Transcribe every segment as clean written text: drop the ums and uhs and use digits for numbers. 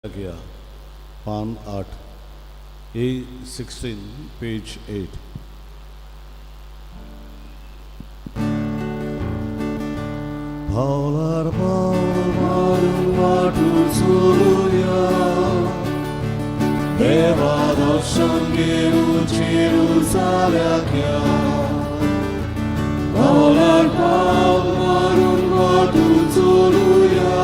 गया पान 8 A16 page 8। Paular palmarul soluia Eva doşangiru Jerusalem Paular palmarul soluia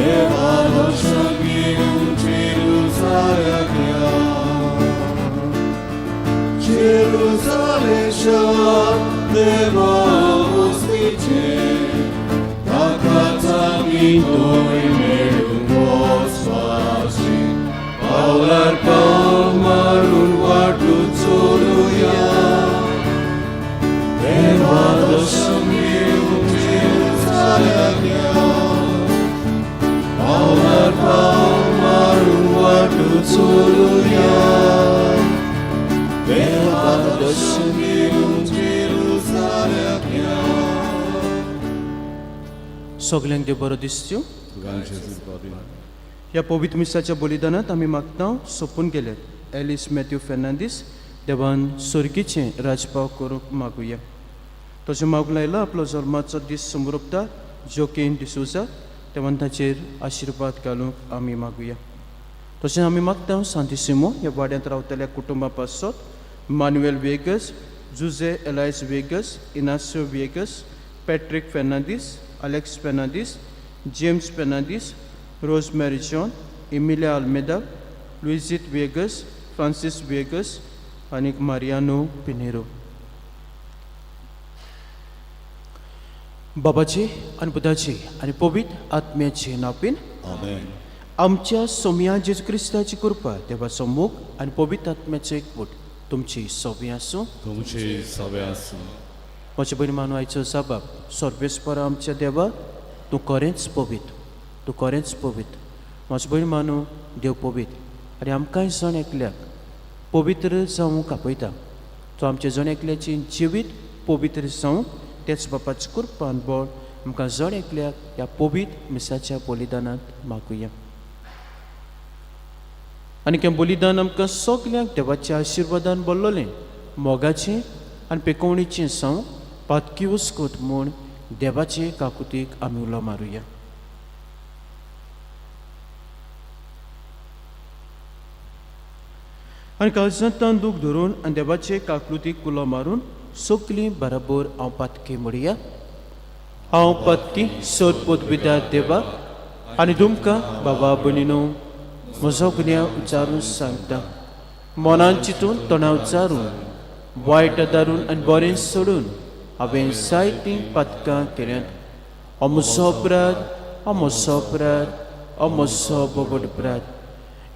Eva doşangiru Jerusalem Jerusalem Deva Takatami merun posvasi Paular palmarun vatut soluia Deva doşangiru Jerusalem Paular palmarun vatut soluia Deva doşangiru Jerusalem सगळ्यांक देव बरो दिसच्यो ह्या पवित्र मिसाच्या बलिदानात आमी मागता सोपून गेल्यात Ellis Matthew Fernandes देवान सर्गीचें राजपाव करूंक मागुया तशें मागूंक लायला आपलो जल्माचो दीस समोरपता जोकेन डिसोजा देवान ताचेर आशिर्वाद घालूंक आमी मागुया तशें आमी मागता सांतिसिमो ह्या वाड्यांत रावतल्या कुटुंबा पासत Manuel Vegas Jose Elias Vegas Inacio Vegas Patrick Fernandes Alex Fernandes, James Fernandes, Rosemary John, Emilia Almeida, Luisito Vegas, Francis Vegas आणि Mariano Pinheiro. बाबाचे आणि पुताचे आणि पवित्र आत्म्याचे नावान आमेन. आमच्या सोम्या जेजू ख्रिस्ताची कृपा देवाचो मोग आणि पवित्र आत्म्याचे एकवट तुमची सगळीं आसूं तुमचे सवे आसूं. म्हजे बरी मानू आयचो जबाब सर्वेस्पर आमच्या देवा तूं खरेंच पवित्र तूं खरेंच पवित्र म्हजे बरी मानू देव पवित्र आनी आमकांय जण एकल्याक पवित्र जावंक आपयता तो आमच्या जण एकल्याची जिवीत पवित्र जावं तेच बापाची कृपा आनी बळ आमकां जण एकल्याक ह्या पवित्र मिसाच्या बलिदानांत मागुया आनी हें बलिदान आमकां सगल्यांक देवाच्या आशिर्वादान भरलोलें मोगाचें आनी पेकोवणीचें जावं पातकी वस्कोत म्हूण देवाचे काकुतीक आमी उलो मारुया आनी काळजांतल्यान दूख धरून आनी देवाचे काकुतीक उलो मारून सगलीं बराबर हांव पातकी म्हणया हांव पातकी सोदपोत विद्या देवा आनी तुमकां बाबा भयणीनो म्हजो गुन्यांव उच्चारून सांगता मनान चिंतून तोंडां उच्चारून वायट दारून आनी बरें सोडून हांवें जायतीं पातकां केल्यांत हो म्हजो अपराध हो म्हजो अपराध हो म्हजो बोबड अपराध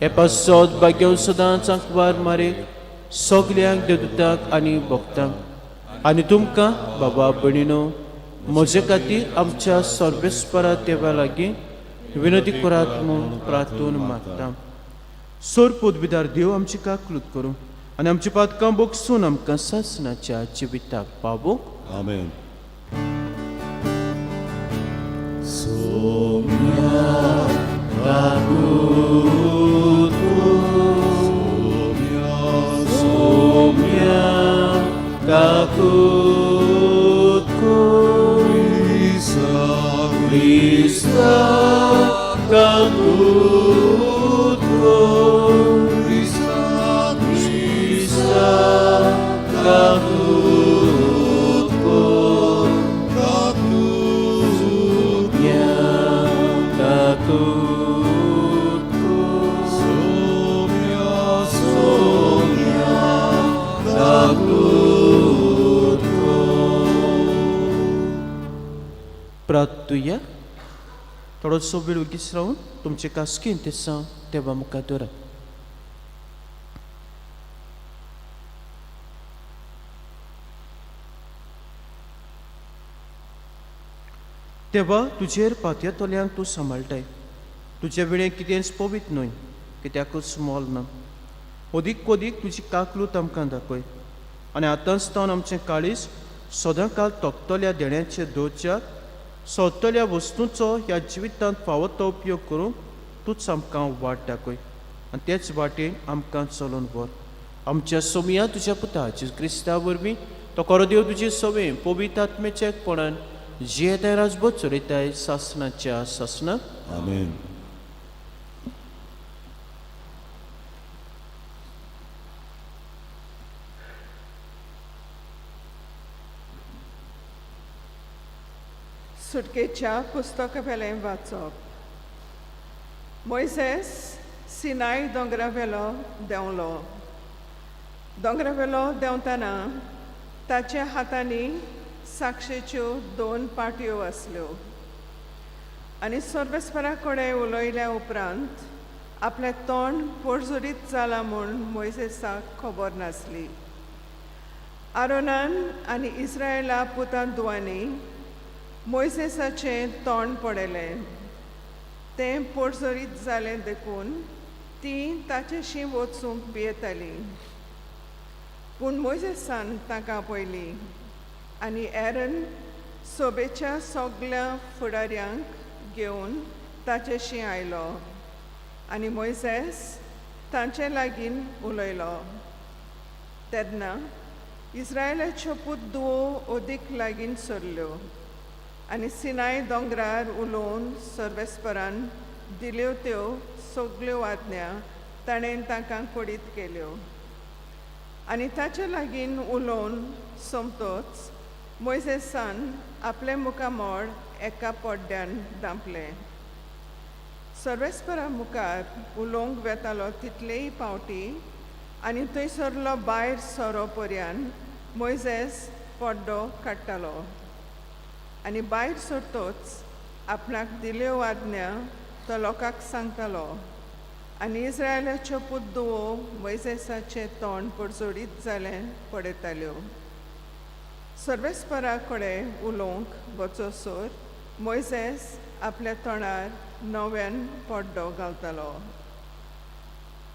हे पासत भाग्य सदांच आंकवार मारे सगल्यांक देवदूतांक आनी भक्तांक आनी तुमकां बाबा भयणीनो म्हजे खातीर आमच्या सर्वेस्परा देवा लागीं विनंती करात म्हूण प्रार्थून मागता सोर पोदविदार देव आमची काकलूत करूं आनी आमची पातकां बोगसून आमकां सासणाच्या जिविताक पावूंक आमेन. सोम्या काकूत सोम्या काकूत Krista काकूत Krista काकूत प्रार्थुया थोडोसो वेळ उगीच रावन तुमचे कास्कीन ते सांग देवा मुखार दवरात देवा तुजेर पातया तोल्यांक तूं सांबाळटाय तुजे वेळेक कितेंच पवित्र न्हय कित्याकूच मोल ना अदीक पदीक तुजी काकलूत आमकां दाखय आनी आतांच तावन आमचें काळीज सदां काळ तोखतल्या देण्याचे दोरच्या सोदतल्या वस्तूंचो ह्या जिवितांत फावो तो उपयोग करूंक तूच आमकां वाट दाखय आनी तेच वाटेन आमकां चलोवन व्हर. आमच्या सोमया तुज्या पुता जेजू क्रिस्ता वरवीं तो खरो देव तुजे सवे पवित्र आत्मेच्या एकपणान जी येताय राजभोग चलयताय सासनाच्या सासना. आमेन. सुटकेच्या पुस्तकावेलें वाचप. मोइसेस सिनाय दोंगरावेलो देंवलो. दोंगरावेलो देंवतना ताच्या हातांनी साक्षेच्यो 2 पाटयो आसल्यो आनी सर्वेस्परा कडेन उलयल्या उपरांत आपलें तोंड पडझुरीत जालां म्हूण मोइसेसाक खबर नासली. आरोनान आनी इस्रायेला पुतांदुआंनी मोइसेसाचें तोंड पडलें. तें पडझरीत जालें देखून तीं ताचेशी वचूंक भियेतालीं. पूण मोइसेसान ताका आपयली आनी एरन सोबेच्या सगल्या फुडाऱ्यांक घेवन ताचेशी आयलो आनी मोइसेस तांचे लागीं उलयलो. तेन्ना इस्रायेलाच्यो पुतदुओ ओदीक लागीं सरल्यो आनी सिनाय दोंगरार उलोवन सर्वेस्परान दिल्यो त्यो सगल्यो आज्ञा ताणें तांकां कोडीत केल्यो. आनी ताचे लागीं उलोवन सोमतोच मोइसेसान आपले मुखामोळ एका पड्ड्यान धांपलें. सर्वेस्परा मुखार उलोवंक वेतालो तितलेय पावटी आनी थंयसरलो भायर सरो पर्यान मोइसेस पड्डो काडटालो. आनी भायर सरतोच आपणाक दिल्यो आज्ञा तो लोकांक सांगतालो आनी इस्रायेलाच्यो पुतदुओ मोइसेसाचें तोंड पडझोडीत जालें पडयताल्यो. सर्वेस्परा कडेन उलोवंक वचोसोर मोइसेस आपल्या तोंडार नव्यान पड्डो घालतालो.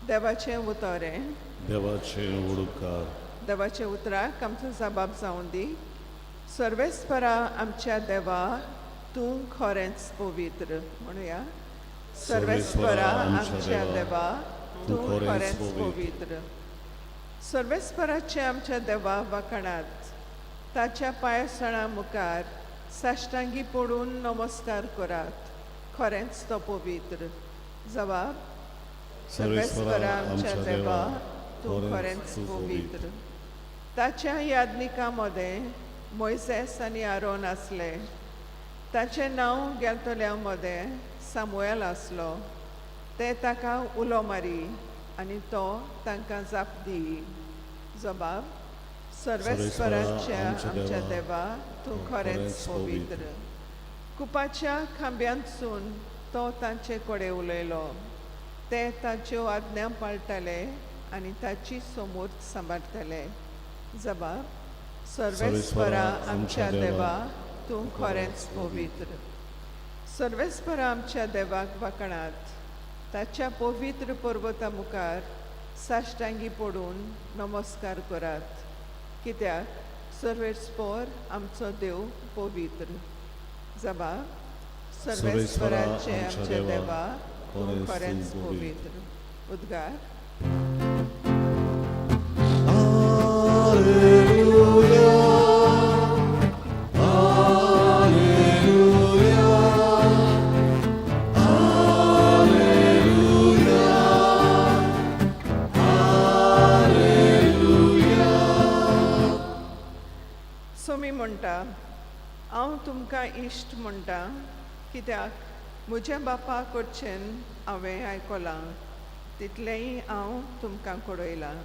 देवाचें उतोरें. देवाचें उडकार. देवाचे उतराक आमचो जबाब जावं दी. सर्वेस्परा आमच्या देवा तूं खरेंच पवित्र. म्हणुया. सर्वेस्परा आमच्या देवा तूं खरेंच पवित्र. सर्वेस्पराचे आमच्या देवा वाखणात. ताच्या पांयसणा मुखार साश्टांगी पडून नमस्कार करात. खरेंच तो पवित्र. जबाब. सर्वेस्परा आमच्या देवा तूं खरेंच पवित्र. ताच्या यादनिका मदें मोइसेस आनी आरोन आसले. ताचें नांव गेलतोल्या मदें सामुएल आसलो. ते ताका उलो मारी आनी तो तांकां जाप दी. जबाब. सर्वेस्पराच्या आमच्या देवा तूं खरेंच पवित्र. कुपाच्या खांब्यांतसून तो तांचे कडेन उलयलो. ते ताच्यो आज्ञा पाळटाले आनी ताची समूर्त सांबाळटाले. जबाब. सर्वेस्परा आमच्या देवा तूं खरेंच पवित्र. सर्वेस्परा आमच्या देवाक वाखणात. ताच्या पवित्र पर्वता मुखार साश्टांगी पडून नमस्कार करात. कित्याक सर्वेस्पर आमचो देव पवित्र. जबाब. सर्वेस्पराचे आमचे देवा तूं खरेंच पवित्र. उद्गार. सोमी म्हणटा हांव तुमकां इश्ट म्हणटा कित्याक म्हज्या बापा कडच्यान हांवें आयकलां तितलेंय हांव तुमकां कळयलां.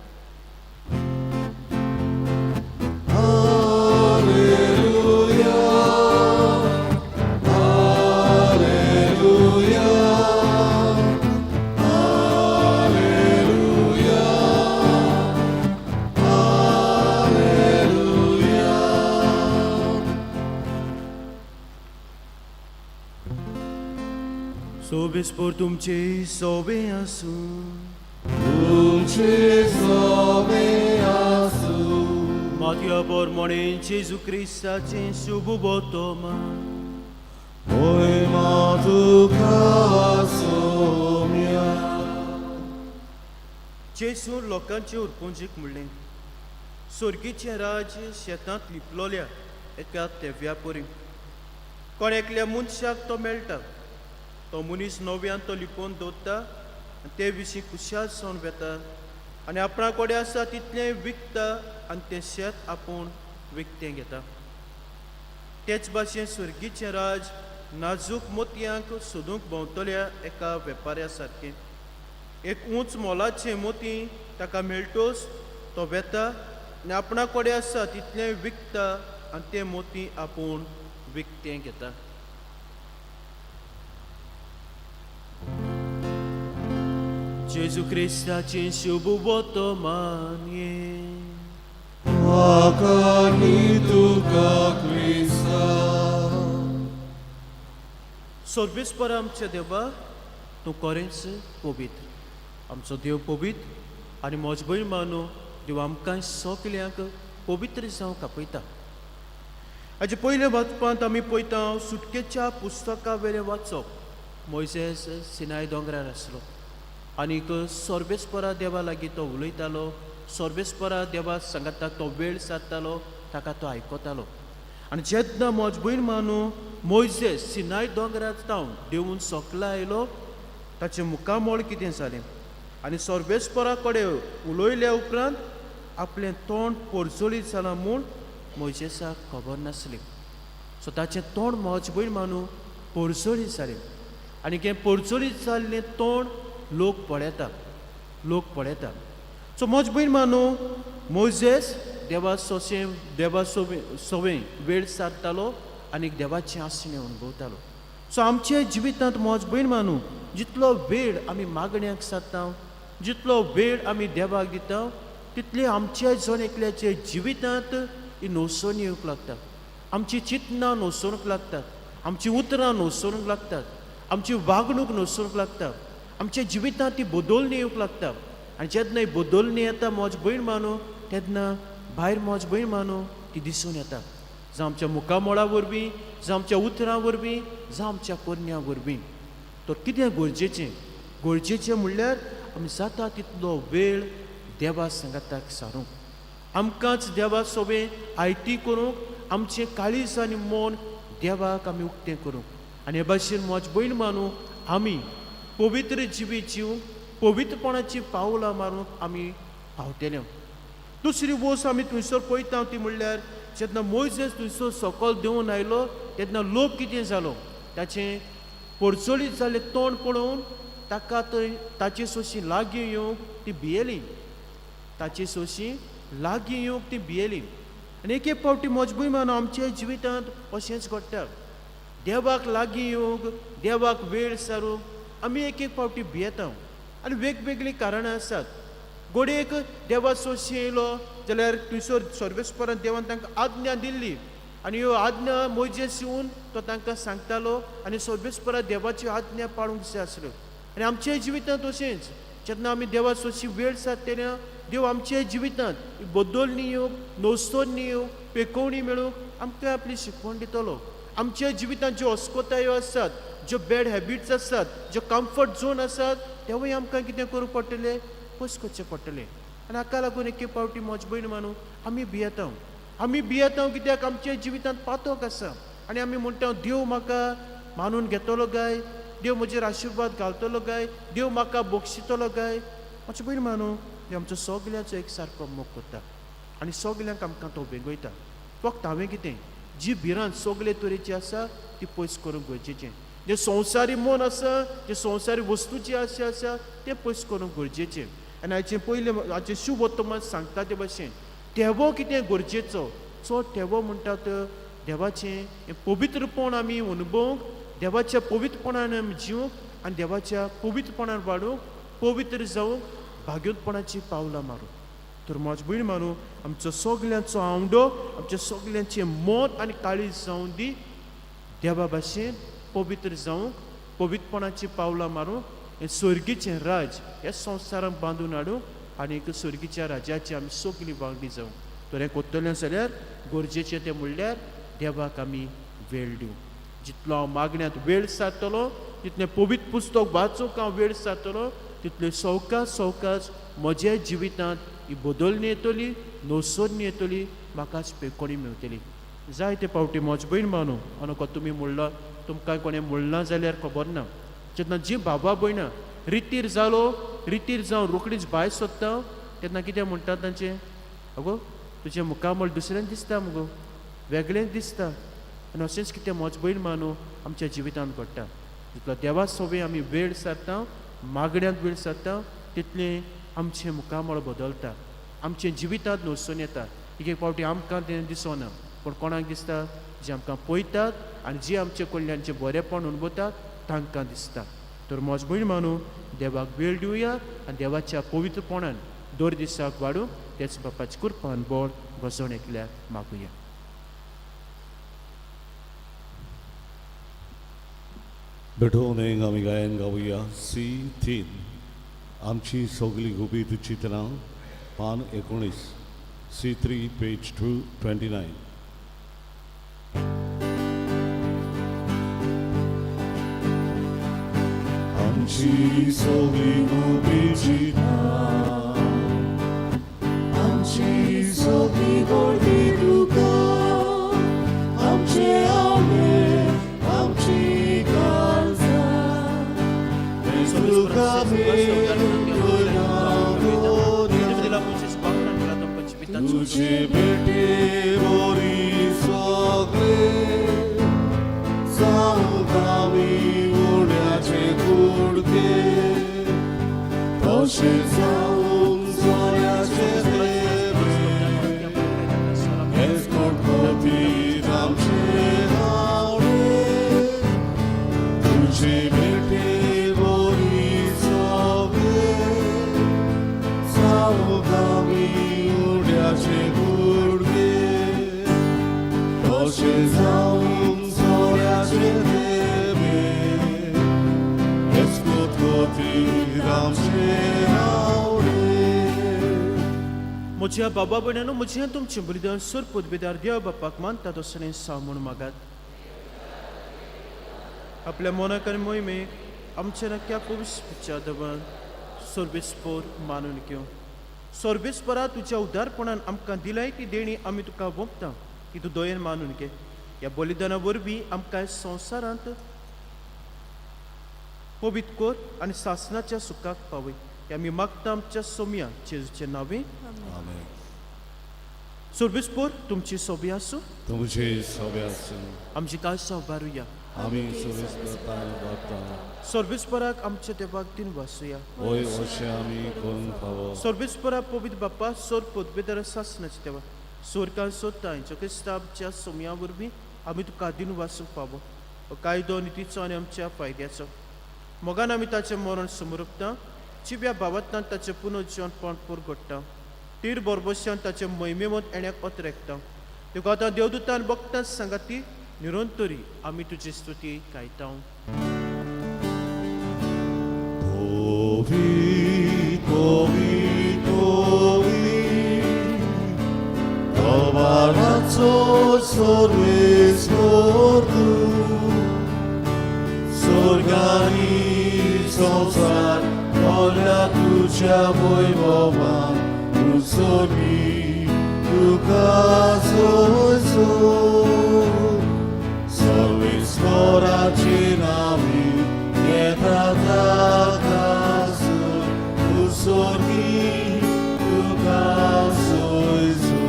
सोबेस्पर तुमचे सोबे आसूं. तुमचे सोबे आसूं. Matia por moren Gesù Cristace sububotoman. मोहिमा तुका सोम्या जेजू लोकांचे उरपुंजीक म्हणलें स्वर्गीचें राज शेतांत लिपलोल्या एका तेव्या परी कोण एकल्या मनशाक तो मेळटा तो मनीस नव्यान तो लिपोवन दवरता आनी ते विशीं खुशाल जावन वेता आनी आपणा कडेन आसा तितलें विकता आनी तें शेत आपूण विकतें घेता तेच भाशेन स्वर्गीचें राज नाजूक मोतयांक सोदूंक भोंवतल्या एका वेपाऱ्या सारकें एक उंच मोलाचें मोती ताका मेळटोच तो वेता आनी आपणा कडेन आसा तितलें विकता आनी तें मोती आपूण विकतें घेता जेजू क्रिस्ताचें शुभ वर्तमान Wakani tuka Krista सर्वेस्पर आमच्या देवा तूं खरेंच पवित्र आमचो देव पवित्र आनी म्हजो भयण मानू देव आमकां सगल्यांक पवित्र जावंक आपयता हाचे पयले वाचपांत आमी पळयता सुटकेच्या पुस्तका वेलें वाचप मोइसेस सिनाय दोंगरार आसलो आनीक सर्वेस्परा देवा लागीं तो उलयतालो सर्वेस्परा देवा सांगता तो वेळ सारतालो ताका तो आयकतालो आनी जेन्ना म्हजो भयण मानू मोइसेस सिनाय दोंगरार जावन देंवून सकला आयलो ताचें मुखामोळ कितें जालें आनी सर्वेस्परा कडेन उलयल्या उपरांत आपलें तोंड परजोळीत जालां म्हूण मोइसेसाक खबर नासली सो ताचें तोंड म्हजो भयण मानू परजोळीत जालें आनी हें परजोळीत जाल्लें तोंड लोक पळयता सो म्हजो भयण मानू मोइसेस देवा सोवें वेळ सारतालो आनी देवाचें आसणें अणभवतालो सो आमच्या जिवितांत म्हजो भयण मानू जितलो वेळ आमी मागण्यांक सारता जितलो वेळ आमी देवाक दिता तितले आमच्या जण एकल्याचे जिवितांत ही नोसोन येवंक लागता आमची चिंतनां नोसोवंक लागतात आमची उतरां नोसोवंक लागतात आमची वागणूक नोसोवंक लागता आमच्या जिवितांत ती बदलणी येवंक लागता आनी जेन्ना ही बदलणी येता म्हजो भयण मानू तेन्ना भायर म्हजो भयण मानू ती दिसून येता जावं आमच्या मुखामोळा वरवीं जावं आमच्या उतरां वरवीं जावं आमच्या करण्यां वरवीं तर कितें गरजेचें म्हणल्यार आमी जाता तितलो वेळ देवा सांगाताक सारूंक आमकांच देवा सोबे आयती करूंक आमचें काळीज आनी मन देवाक आमी उक्तें करूंक आनी हे भाशेन म्हजो भयण मानू आमी पवित्र जिवीत जिवंक पवित्रपणाची पावलां मारूंक आमी पावतले दुसरी वोस आमी थंयसर पळयता ती म्हणल्यार जेन्ना मोइसेस थंयसर सकयल देंवून आयलो तेन्ना लोक कितें जालो ताचें परचोळीत जाल्लें तोंड पळोवन ताका थंय ताचे सोशी लागीं येवंक ती भियेली ताचे सोशी लागीं येवंक ती भियेली आनी एक एक फावटी म्हजो भयण मानू आमच्या जिवितांत अशेंच घडटा देवाक लागीं येवंक देवाक वेळ सारूंक आमी एक एक फावटी भियेता आनी वेगवेगळीं कारणां आसात गोडेक देवा सोशी येयलो जाल्यार थंयसर सर्वेस्परान देवान तांकां आज्ञा दिल्ली आनी ह्यो आज्ञा मोइसेस येवन तो तांकां सांगतालो आनी सर्वेस्परा देवाची आज्ञा पाळूंक जाय आसल्यो आनी आमच्या जिवितांत अशेंच जेन्ना आमी देवा सोशी वेळ सारतल्या देव आमच्या जिवितांत बदलणी येवंक नोस्तोनी येवंक पेखवणी मेळूंक आमकां आपली शिकवण दितलो आमच्या जिवितांत ज्यो अस्कोतायो आसात ज्यो बॅड हॅबिट्स आसात ज्यो कम्फर्ट झोन आसात तेवूय आमकां कितें करूंक पडटलें पयस करचें पडटलें आनी हाका लागून एक फावटी म्हजो भयण मानू आमी भियेता कित्याक आमच्या जिवितांत पातोक आसा आनी आमी म्हणटा देव म्हाका मानून घेतलो काय देव म्हजेर आशिर्वाद घालतलो काय देव म्हाका बक्षितलो काय म्हजो भयण मानू देव आमचो सगल्यांचो एक सारको मोग करता आनी सगल्यांक आमकां तो वेगयता फक्त हांवें कितें जी भिरांत सगळे तरेची आसा ती पयस करूंक गरजेचें जे संवसारी मन आसा जे संवसारी वस्तूची आशा आसा तें पयस करूंक गरजेचें आनी हाचें पयलें हाचें शुभ वर्तमान सांगता ते भाशेन तेवो कितें गरजेचो चड तेवो म्हणटा तो देवाचें हें पवित्रपण आमी अनुभवंक देवाच्या पवित्रपणान आमी जिवंक आनी देवाच्या पवित्रपणान वाडूंक पवित्र जावंक भाग्योतपणाची पावलां मारूंक तर म्हजो भयण मानू आमचो सगल्यांचो आवडो आमच्या सगल्यांचें मन आनी काळीज जावन दी देवा भाशेन पवित्र जावंक पवित्रपणाची पावलां मारूंक हें स्वर्गीचें राज ह्या संवसारांत बांदून हाडूंक आनी एक स्वर्गीच्या राजाची आमी सगळीं वांगडी जावंक तर हें कोत्तलें जाल्यार गरजेचें तें म्हणल्यार देवाक आमी वेळ दिवंक जितलो हांव मागण्यांत वेळ सारतलो, जितलें पवित्र पुस्तक वाचूंक हांव वेळ सारतलो, तितले सवकास म्हज्या जिवितांत ही बदलणी येतली, नवसोदणी येतली, म्हाकाच पेकोणी मेवतली. जायते फावटी म्हजो भयण मानू अनको तुमी म्हणलो, तुमकां कोणें म्हणना जाल्यार खबर ना. जेन्ना जी बाबा भयणां रितीर जावन रोखडीच भायर सोदता, तेन्ना कितें म्हणटात तांचें, अगो तुजें मुखामळ दुसऱ्यान दिसता मुगो, वेगळेंच दिसता. आनी अशेंच कितें म्हजो भयण मानू आमच्या जिवितांत घडटा. जितलो देवा सोबे आमी वेळ सारता, मागण्यांत वेळ सारता, तितलें आमचें मुखामळ बदलता, आमचें जिवितांत नवसून येता. एक फावटी आमकां तें दिसना, पूण कोणाक दिसता, जे आमकां पळयतात आनी जी आमचे कडल्यान जें बरेंपण अणभवतात तांकां दिसता. तर म्हजो भयण मानू देवाक वेळ दिवया आनी देवाच्या पवित्रपणान दर दिसाक वाडूं तेच बापाची कृपान बळ वचोन एकल्याक मागुया. बेठोवनेक आमी गायन गावया C3. आमची सगळी गुबीत चित्रां पान 19 C3 पेज 229. आमची सगळी गुबीत चित्रां, आमची सगळी गोडी तुका, आमचे आवडे, आमची काळजां, तुका तुझे बेटे बोरी सगळे जाऊं आमी उड्याचे कुडके, तशे जाऊं जोड्याचे देवे, हेच खातीर आमचे आवडे. तुझे बेटे बोरी सगळे जाऊं आमी उड्याचे कुडके, तशे जाऊं जोड्याचे देवे, हेच खातीर आमचे आवडे. म्हज्या बाबा भयणानो, म्हजें तुमचें बलिदान सर पदवेदार देव बापाक मानता तसलें सांगून मागात. आपल्या मोनाक आनी मोहिमेक आमच्या नक्क्या पवित्र दबान सोर्बेस्पोर मानून घेवं. सोर्बेस्परा तुज्या उदारपणान आमकां दिलाय ती देणी आमी तुका भोगता, ती तूं दोयेन मानून घे. ह्या बलिदाना वरवीं आमकां संवसारांत पवित्र कोर आनी सासणाच्या सुखाक पावय. हे आमी मागता आमच्या सोम्या जेजूचे नांवे. आमेन. सोर्बेस्पोर तुमची सोबी आसूं, तुमचे सगळे आसूं. आमची काळजां उबारुया. आमी सोबेस्परान वागता. सोर्बेस्पराक आमच्या देवाक दिन वासुया. ओय अशें आमी करून फावो. सोर्बेस्परा पवित्र बाप्पा सोर पदवेदार सासणाचे देवा, सोरकां सोदता हांच्या क्रिस्तांच्या सोम्या वरवीं आमी तुका दिन वासूंक पावो. हो कायदो नितीचो आनी आमच्या फायद्याचो. मोगान आमी ताचें मरण समरुपता, चिव्या भावांतल्यान ताचें पुनर्जीवनपण पुरगडटा, तीर बरोबरच्यान ताचे महिमेमत येण्याक वत रेखता. तुका आतां देवदूतान भक्तां सांगाती निरंतरी आमी तुजी स्तुती गायता. Tovi, Tovi, Tovi, Tovarazzo sorvestor tu, Sorgani संसार कोल्या तुझ्या वैभवान उसोनी तुका सोयसो, सर्वेस्पराचे नावी येता ताकासून उसोनी तुका सोयसो.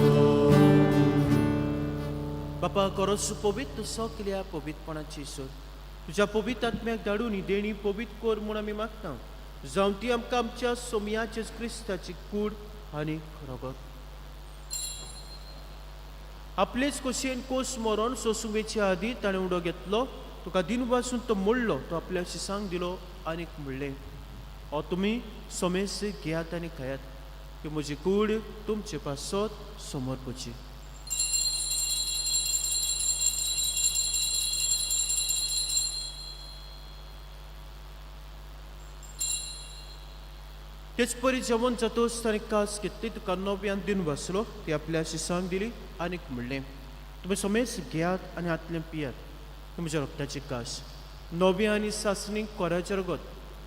बापा खरोच पवित्र सगल्या पवित्रपणाची सोय तुझ्या पवित्र आत्म्याक धाडून ही देणी पवित्र कोर म्हूण आमी मागता. जावं ती आमकां आमच्या सोमयाचे क्रिस्ताची कूड आनी खरोगत. आपलेच खोशयेन कोस मरण सोसुवेच्या आदी ताणें उडो घेतलो, तुका दिन वासून तो मोडलो, तो आपल्या शिसांक दिलो आनीक म्हणलें, हो तुमी सोमेस घेयात आनी खायात, की म्हजी कूड तुमचे पासत समोर पोची. तेच परी जेवण जातोच ताणें कास घेतली, तुका नव्यान दिन वाचलो, ती आपल्या शिसांक दिली आनीक म्हणलें, तुमी सोमेस घेयात आनी हातलें पियात, म्हज्या रोगताची कास नवी आनी सासणीक कोऱ्याचें रगत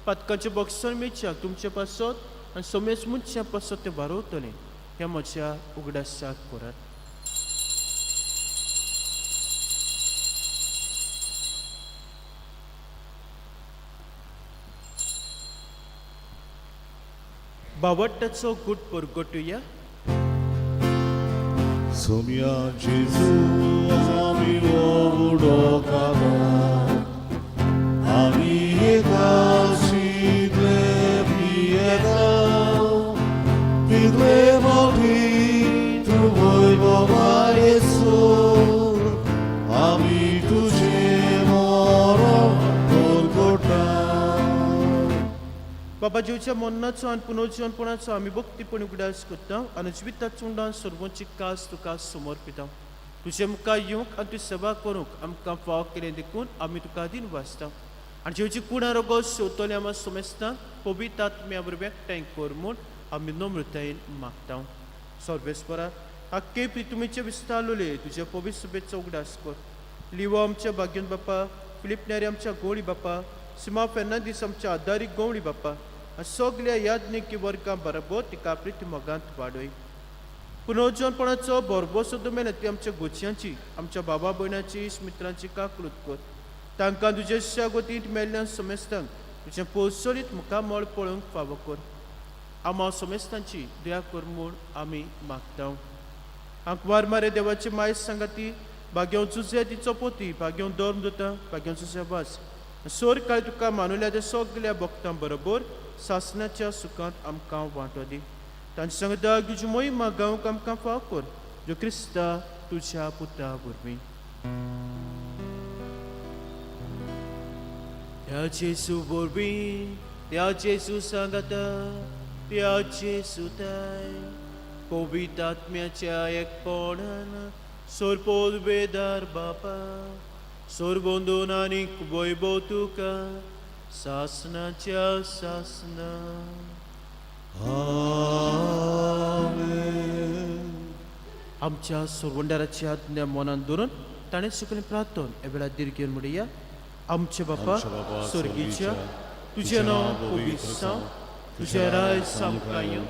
पातकाचें बक्षण मेळच्याक तुमचे पासत आनी सोमेस मुनच्या पासत तें वारोवतलें हें म्हज्या उगडासाक करात. बावट्टाचो गूट परगटुया. सोम्या जेजू आमी वडोकादा आमी एकाशीतले पियेता तितले मोठी तूं वैभवा येसू आमी तुजें मरण परगटा. बाबा जीवच्या मरणाचो आनी पुनर्जीवनपणाचो आमी भक्तीपण उगडास करता आनी जिविताच्या उंडान सर्वांची कास तुका समर्पिता. तुजे मुखार येवंक आनी तुजी सेवा करूंक आमकां फाव केलें देखून आमी तुका आदीन वाचता आनी जीवची कुणा रगत शेवतले आमी सोमेस्ता पवित्र आत्म्या बरोबर एकठांय कर म्हूण आमी नम्रतायेन मागता. सर्वेस्परा आख्खे प्रितुमेचे विस्तारलोले तुजे पवित्र सभेचो उगडास कर. लिवो आमच्या भाग्यन बापा, फिलिप नेरे आमच्या गोळी बापा, सिमा फेर्नांदीस आमच्या आदारीक गवळी बापा आनी सगळ्या याज्ञिकी वर्गां बरोबर तिका प्रिती मोगांत वाडय. पुनर्जीवनपणाचो बरोबर सुद्दां मेहनती आमच्या गोचयांची आमच्या बाबा भयणाची मित्रांची काकूट कर. तांकां तुजे शागोतींत मेल्ल्यान समेस्तांक तुजें पोसळीत मुखामळ पळोवंक फावो कर. आमा समेस्तांची दया कर म्हूण आमी मागता. आंकवार मारे देवाची मायज सांगाती भाग्याव जुजे तिचो पोती भाग्याव धर्म दोता भाग्याव जुजे वास सोर काळ तुका मानुल्या त्या सगळ्या भक्तां बरोबर सासणाच्या सुखांत आमकां वांटो दी. तांचे सांगता तुजी मोहिमा गावंक आमकां फाव कर जो क्रिस्ता तुज्या पुता वरवीं. त्या जेसू वरवीं त्या जेसू सांगता त्या जेसू ताय पवित्र आत्म्याच्या एकपणान सोरपोद बेदार बापा सोरबोंदून आनीक वैभव तुका सासणाच्या सासना. आमच्या सोरवंडाराची आज्ञा मनान धरून ताणें सुकलें प्रार्थन हे वेळार दिर्गेन म्हणया. आमचे बापा स्वर्गीच्या तुजें नांव पवित्र जावं, तुजें राय सामकां येवं,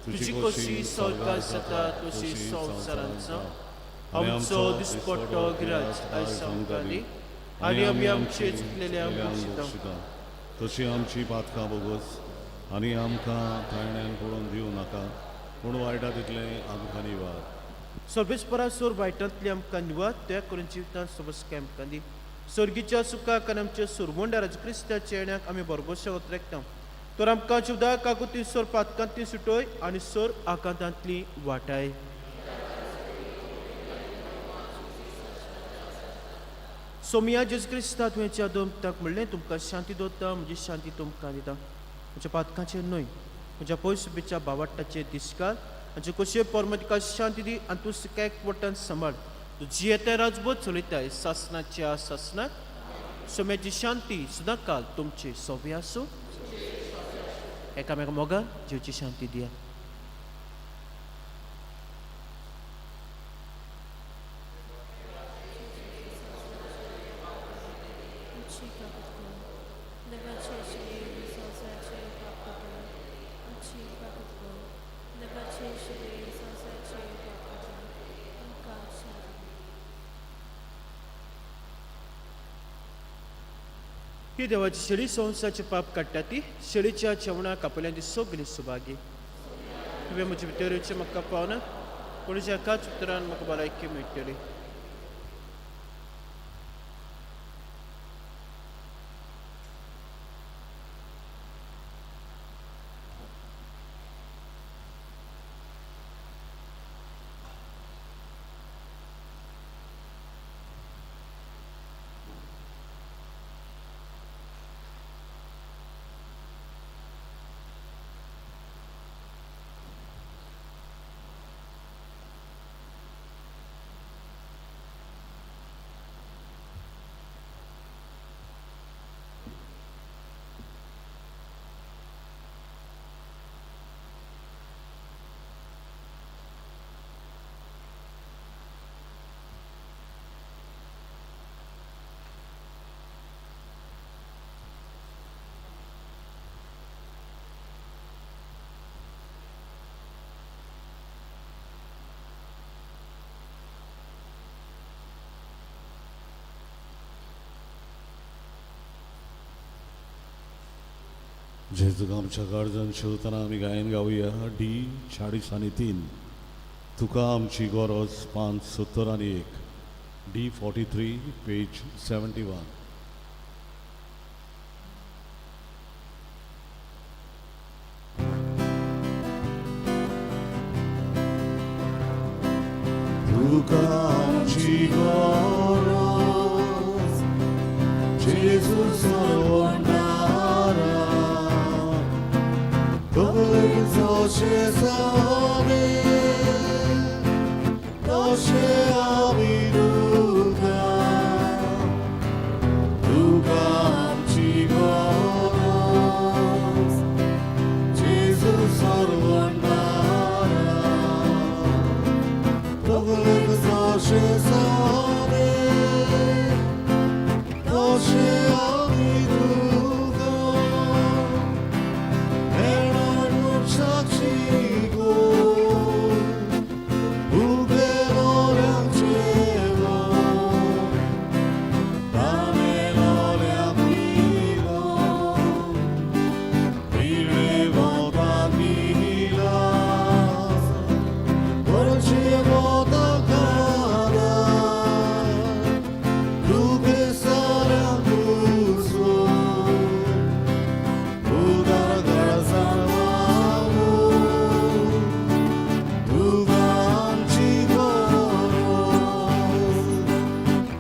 तुजी कशी सवकास जाता तशी संवसारांत जावं. आमचो दिसपट्टो गिराज आयज आमकां दी आनी आमी आमचे चुकलेल्यांक बक्षिता तशी आमची पातकां बोगस आनी आमकां ताळण्यान पडोवन दिवं नाका पूण वायटा तितले आमकां निवार. सर्वेस्परा सोर वायटांतली आमकां निवार त्या करून जिवितांत सबस्काय आमकां दी. सर्गीच्या सुखाक आनी आमच्या सुरवंडाराच्या क्रिस्ताच्या येण्याक आमी बरोबरशे वतरेकता. तर आमकां जिवदा काकुती सोर पातकांतली सुटोय आनी सोर आकांतांतली वाटाय. सोमिया जेजू क्रिस्ता तुवें दोमताक म्हणलें तुमकां शांती दवरता म्हजी शांती तुमकां दिता. म्हज्या पातकांचेर न्हय म्हज्या पयसुबेच्या बावाटाचेर दिसकाल आनी कशे परमतिका शांती दी आनी तूं सुका एकवटान सांबाळ. तूं जी येता राजभर चलयताय सासणाच्या सासणाक सोम्याची शांती सदां काल तुमचे सोबे आसूं. एकामेका मोगान जीवची शांती दिया. ही देवाची शेळी संवसाचे पाप काडटा ती शेळीच्या जेवणाक आपल्याची सगळी सुभागी. तुवें म्हजे भितर म्हाका पावना पूण ज्या एकाच उतरान म्हाका भलायकी मेळटली. जेजूक आमच्या गरजन शिवतना आमी गायन गावया D40 तुका आमची गरज 571 D43 पेज 71. तुका आमची गरज जेजू सर्वंडारा तोचे जाणे तशे आमी तुका तुका आमची गरज जेजू सर्वंडारा तशे जाणे तशे आमी तुका मेळून साक्षी गो उबे लोऱ्यांचे गो ताणे लोऱ्यां पिलो पिळे वोता पिला वरचे वोता खाना तुगे साऱ्यां दुसो उदार गळसावावो तुका आमची गरज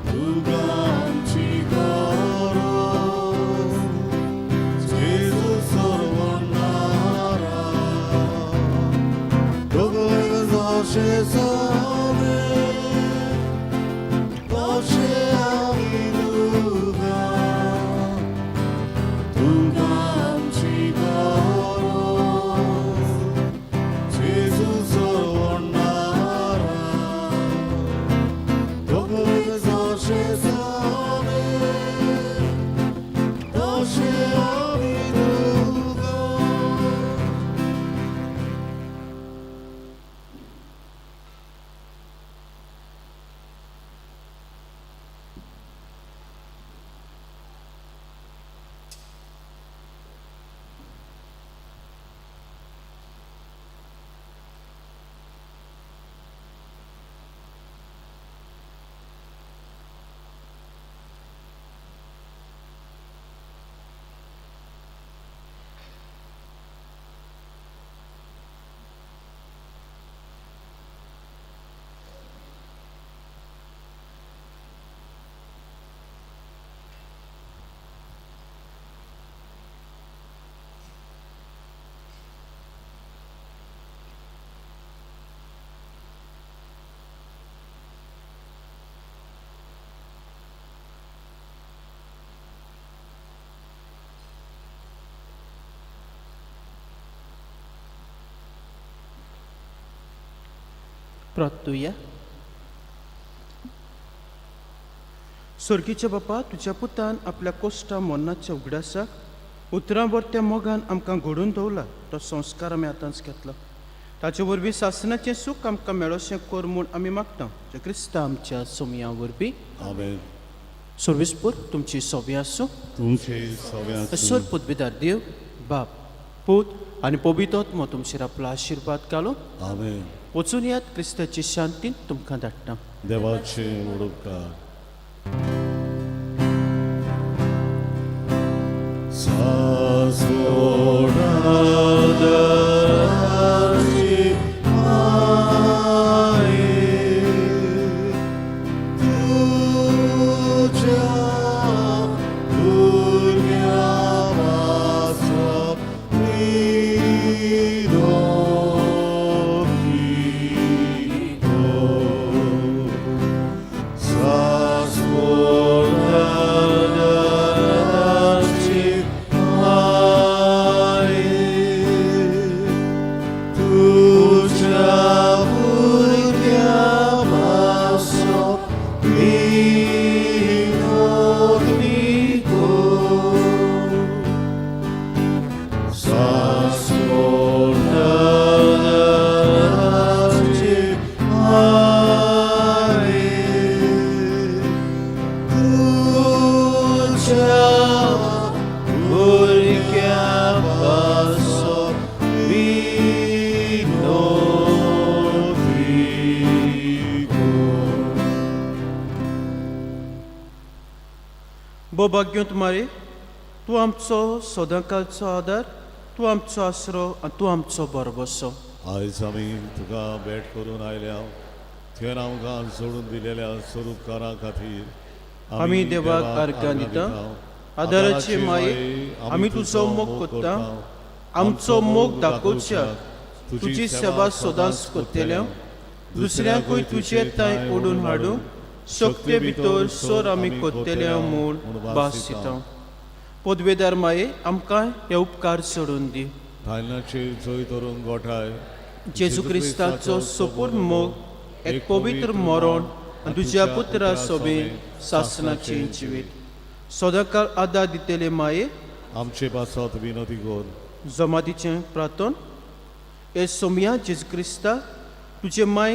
तुका आमची गरज जेजू सर्वंडारा दोगोय जशे जाणे तशे आमी तुका तुका आमची गरज जेजू सर्वंडारा दोगोय जशे जाणे तशे आमी तुका. प्रार्थूया. सर्गीच्या बापा, तुज्या पुतान आपल्या कोश्टा मोन्नाच्या उगडासाक उतरांवरत्या मोगान आमकां घडोवन दवरला तो संस्कार आमी आतांच घेतलो. ताचे वरवीं सासणाचें सूख आमकां मेळोशें कर म्हूण आमी मागता जे क्रिस्ता आमच्या सोमया वरवीं. आमेन. सर्वेस्पूर तुमची सोबी आसूं. तुमचे सगळ्यांचे ईश्वर पुतभिदार देव बाप पूत आनी पवित्रोत्म तुमचेर आपलो आशिर्वाद घालूं. आमेन. वचून यात क्रिस्ताची शांतीन तुमकां धाडटा. देवाचे उडोवकार. सासोडाची माये तुझ्या भुरग्या वाचप निरोगी हो. बोभाग्योंत मारे, तूं आमचो सदांकाळचो आदार, तूं आमचो आसरो आनी तूं आमचो बरोबरसो. आयज आमी तुका भेट करून आयल्या तुवें आमकां सोडून दिलेल्या स्वरूपकारा खातीर आमी देवाक अर्घ्य दिता. आदाराचे माये, आमी तुजो मोग कोत्ता. आमचो मोग दाखोवच्या तुजी सेवा सदांच कोत्तेल्या. दुसऱ्यांकूय तुजे ताय ओडून हाडूं शक्ती भितर सोर आमी कोत्तेल्या म्हूण भास दिता. पदवेदार माये, आमकां हे उपकार सोडून दी. धान्याचेर जय तरून गोठाय जेजू क्रिस्ताचो सोपूर्ण मोग एक पवित्र मरण आनी तुज्या पुत्रा सोबे सासणाचे जिवीत. सदांकाळ आदार दितेले माये, आमचे पासत विनोदी कर. जमातीचें प्रार्थन. हे सोमया जेजू क्रिस्ता, तुजे माय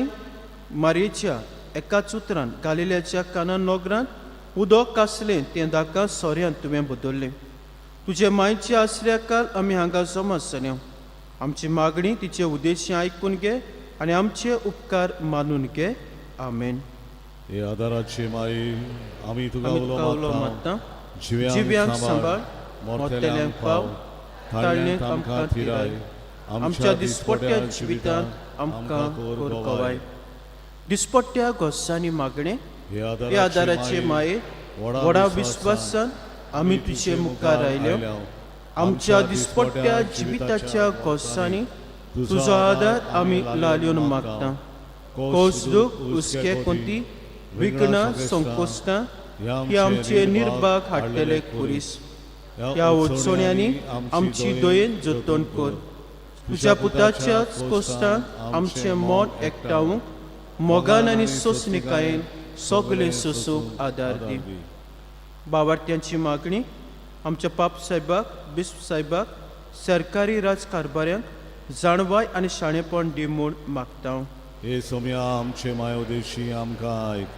मारयेच्या एकाच उतरान गालिल्याच्या काना नोगरांत उदक आसलें तें दाका सोऱ्यान तुवें बदल्लें. तुजे मायचे आसल्या काल आमी हांगा जमा जाल्या. आमची मागणी तिचे उद्देशी आयकून घे आनी आमचे उपकार मानून घे. आमेन. हे आदाराचे माये, आमी तुका आमी उलो तुका उलो मागता. मागता. जिव्यांक जिव्यांक सांबाळ, सांबाळ, मोरतेल्यांक पाव, ताळण्यांक आमकां थिराय. आमच्या दिसपट्ट्या जिवितांत आमकां कोरकोवाय. दिसपट्ट्या घोसांनी मागणे. हे आदाराचे माये, व्हडा विस्वासान आमी तुजे मुखार आयल्यो. आमच्या दिसपट्ट्या जिविताच्या घोसांनी तुजो आदार आमी लालून मागता. कोस दूख, हुस्के कोंती, विघ्नां, संकोश्टां ही आमचे निर्भाग हाडटले कुरीस. ह्या उत्सवण्यांनी आमची दयेन जतन कर. तुज्या पुताच्याच कोश्टांत आमचें मोन एकठांवूंक मोगान आनी सोंसणिकायेन सगळे सोसूंक आदार दी. बावार्थ्यांची मागणी. आमच्या पाप साहेबाक, बिस्प साहेबाक, सरकारी राजकारभाऱ्यांक जाणवाय आनी शाणेपण दी म्हूण मागता. हे सोम्या आमचे मायोदेशी आमकां आयक.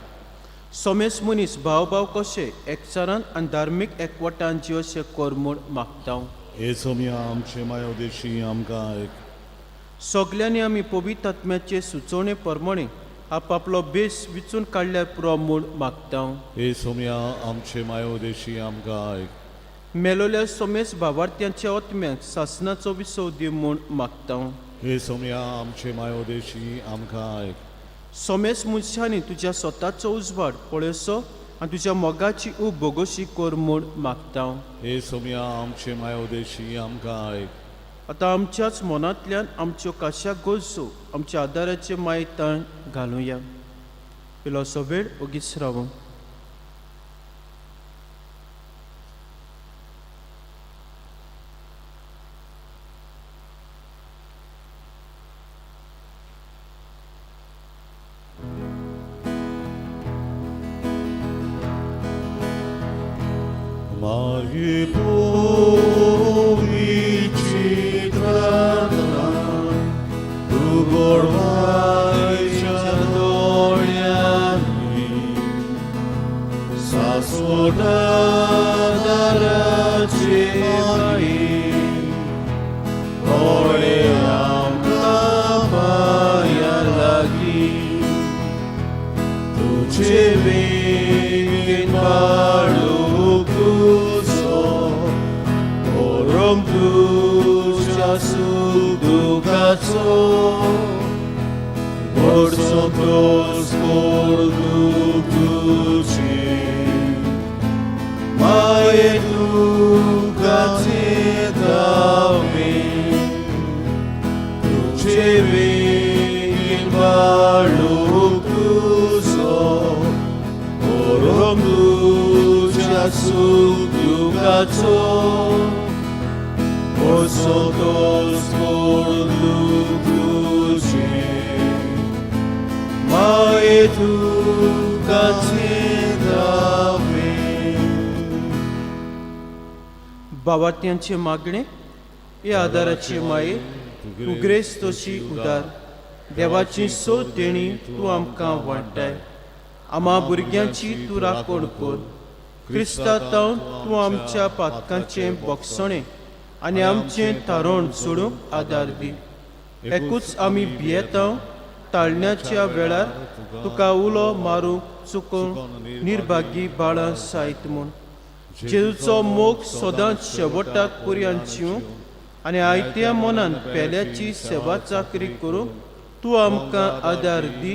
सोमेस मनीस भाव भाव कशे एकचारान आनी धार्मीक एकवटान जिवशे कर म्हूण मागता. हे सोम्या आमचे मायोदेशी आमकां आयक. सगल्यांनी आमी पवित्र आत्म्याचे सुचोवणे प्रमाणे आपापलो बेस विचून काडल्यार पुरो म्हूण मागता. हे सोम्या आमचे मायोदेशी आमकां आयक. मेलोल्या सोमेस भावार्थ्यांच्या आत्म्याक सासनाचो विसव दी म्हूण मागता. हे सोम्या आमचे मायोदेशी आमकां आयक. सोमेस मनशांनी तुज्या स्वताचो उजवाड पळयसो आनी तुज्या मोगाची ऊब भोगोशी कर म्हूण मागता. हे सोम्या आमचे मायोदेशी आमकां आयक. आतां आमच्याच मनांतल्यान आमच्यो काश्या गरजो आमच्या आदाराचे माय ताण घालुया. इल्लोसो वेळ ओगीच रावूं. Magi powici trana, tu gorwajcia doliami, sasodana raci mai, oleam kapaya lagi, tu cewek baru Orom tuja sudukaco, borso pros bordu tuci, mae tukace dami, tuce vegin baluk tuso, orom tuja sudukaco. Osotos bordu tuci, mae tu dami. बावार्थ्यांचे मागणे. हे आदाराचे माये, तूं ग्रेस्तोशी उदार. देवाची सोद देणी तूं आमकां वाडटाय. आम्हा भुरग्यांची तूं राखण कर. क्रिस्तांतावन तूं आमच्या पातकांचें बोगसणें आनी आमचें तारण सोडूंक आदार दी. एकूच आमी भियेता ताळण्याच्या वेळार तुका उलो मारूंक चुकून निर्भागी बाळां सायत म्हूण. जेजूचो मोग सदांच शेवटाक पुरयांच्यो आनी आयत्या मनान पेल्याची सेवा चाकरी करूंक तूं आमकां आदार दी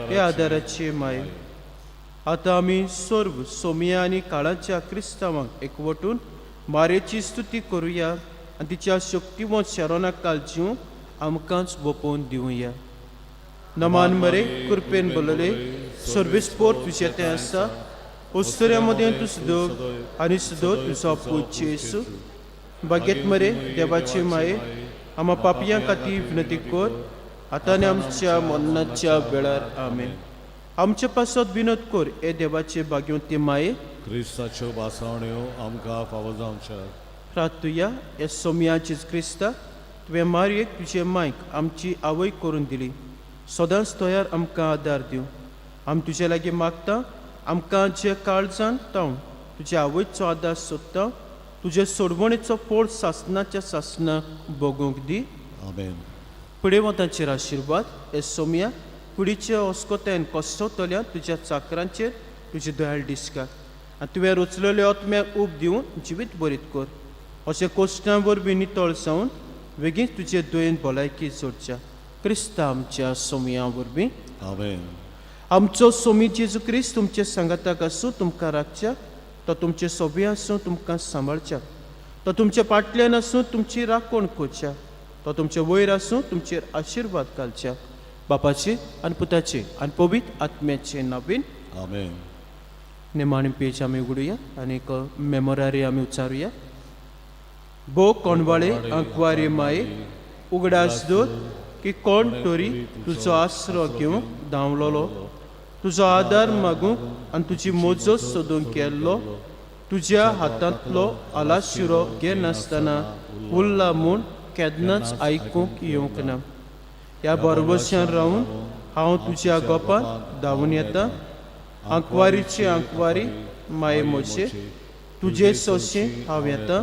हे आदाराचे माये. आतां आमी सर्व सोमिया आनी काळाच्या क्रिस्तांवांक एकवटून मारेची स्तुती करुया आनी तिच्या शक्तिवंत शारोनाक कालच्यो आमकांच बोपोवन दिवया. नमान मरे कृपेन बोलले सर्वेस्पोर तुजें तें आसा उस्तऱ्या मदें तूं सुदोग आनी सुदोग तुजो पूज येसू. बागेत मरे देवाचे माये आम्हा पापयां खातीर विनंती कर आतां आनी आमच्या मरणाच्या वेळार आमेन. आमच्या पासत विनोद कर हे देवाचे बाग्योते माये. क्रिस्ताच्यो बासावण्यो आमकां फावो जावच्या. प्रार्थुया हे सोमयाचीच क्रिस्ता तुवें मारयेक तुजे मायक आमची आवय करून दिली. सदांच तयार आमकां आदार दिवं. आमी तुजे लागीं मागता आमकां जे काळजान तावन तुज्या आवयचो आदार सोदता तुजे सोडवणेचो फोड सासनाच्या सासनाक भोगूंक दी. आमेन. फुडें वतांचेर आशिर्वाद हे सोमया फुडीच्या ओस्कोत्यान कोसतल्या तुज्या चाकरांचेर तुजे दयाळ दिसकात आनी तुवें रचलेल्या आत्म्याक ऊब दिवन जिवीत बरीत कर. अशें कोश्टां वरवीं नितळ जावन बेगीन तुजे दुयेन भलायकी जोडच्या क्रिस्ता आमच्या सोमया वरवीं. आमेन. आमचो सोमी जेजू क्रिस्त तुमचे सांगाताक आसूं तुमकां राखच्या. तो तुमचे सोबे आसूं तुमकां सांबाळच्या. तो तुमच्या फाटल्यान आसूं तुमची राखण करच्या. तो तुमचे वयर आसूं तुमचेर आशिर्वाद घालच्या. बापाचे आनी पुताचे आनी पवित्र आत्म्याचे नांवेन. आमेन. निमाणी पेज आमी उगडुया आनी एक मेमोरारी आमी उच्चारुया. भो कोणवाळे आंकवारे माये उगडास दोर की कोण तरी तुजो आसरो घेवंक धांवलोलो. तुजो आदार मागूंक आनी तुजी मोजो सोदूंक गेल्लो. तुज्या हातांतलो आलाशिरो घे नासतना उरला म्हूण केन्नाच आयकूंक येवंक ना. ह्या बरवशान रावन हांव तुज्या गोपांत धांवून येता. आंकवारीचे आंकवारी माये मोचे तुजे सोशें हांव येता.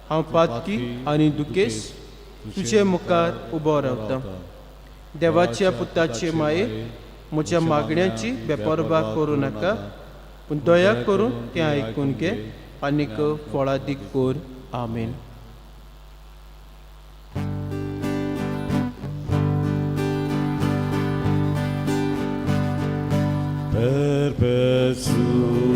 हांव पातकी आनी दुखेस तुजे मुखार उबो रावता. देवाच्या पुताचे माये म्हज्या मागण्यांची बेपरवा करूं नाका पूण दया करून तें आयकून घे आनीक फळादीक कर. आमेन. Perpetuum